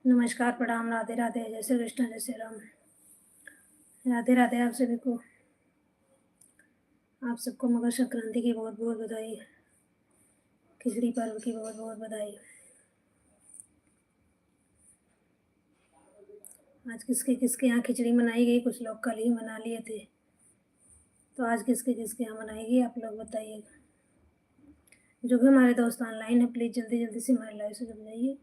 नमस्कार, प्रणाम, राधे राधे, जय श्री कृष्ण, जय श्री राम। राधे राधे आप सभी को। आप सबको मकर संक्रांति की बहुत बहुत बधाई। खिचड़ी पर्व की बहुत बहुत बधाई। आज किसके किसके यहाँ खिचड़ी मनाई गई? कुछ लोग कल ही मना लिए थे, तो आज किसके किसके यहाँ मनाई गई आप लोग बताइए। जो भी हमारे दोस्त ऑनलाइन है, प्लीज़ जल्दी जल्दी से हमारे लाइव से जुड़ जाइए।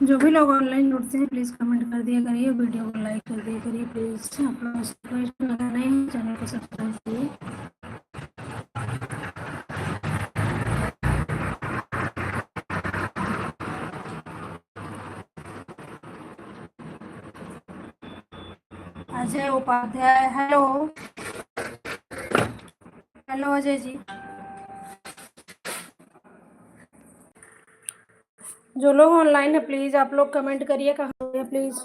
जो भी लोग ऑनलाइन जुड़ते हैं प्लीज़ कमेंट कर दिया करिए, वीडियो को लाइक कर दिया करिए प्लीज़। आप लोग नए हैं, चैनल को सब्सक्राइब करिए। Ajay Upadhyay, hello hello Ajay ji. जो लोग ऑनलाइन है प्लीज़ आप लोग कमेंट करिए कहाँ है प्लीज़।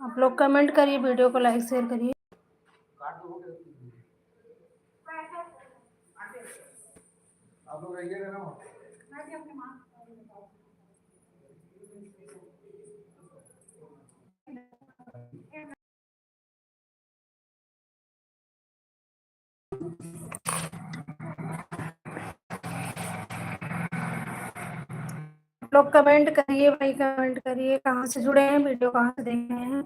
आप लोग कमेंट करिए, वीडियो को लाइक शेयर करिए। आप लोग रहिएगा ना। लोग कमेंट करिए भाई, कमेंट करिए कहाँ से जुड़े हैं, वीडियो कहाँ से देख रहे हैं।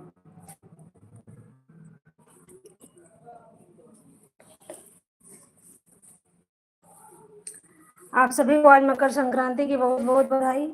आप सभी को आज मकर संक्रांति की बहुत बहुत बधाई।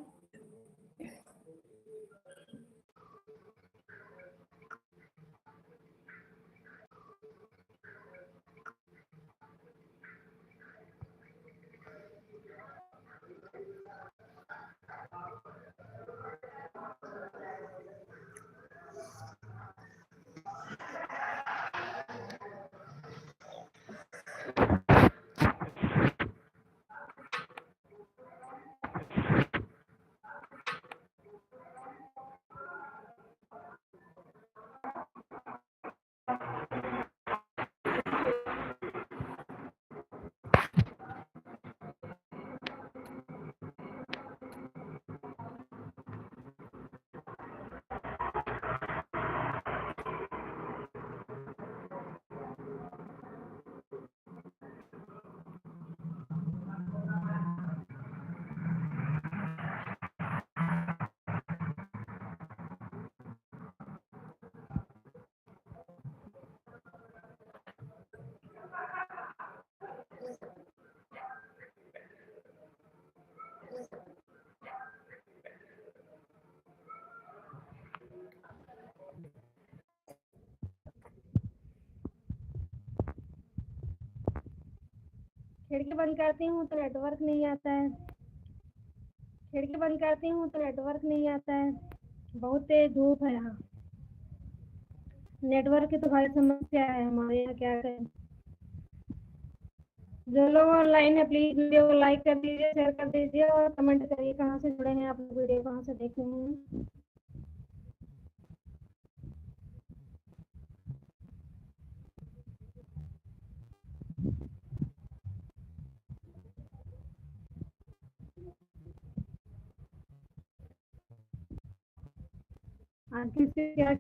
खिड़की बंद करती हूँ तो नेटवर्क नहीं आता है। खिड़की बंद करती हूँ तो नेटवर्क नहीं आता है। बहुत तेज धूप है यहाँ। नेटवर्क की तो भारी समस्या है हमारे यहाँ, क्या करें। जो लोग ऑनलाइन है प्लीज वीडियो को लाइक कर दीजिए, शेयर कर दीजिए और कमेंट करिए कहाँ से जुड़े हैं आप लोग, वीडियो कहाँ से देख रहे हैं। आज किसके क्या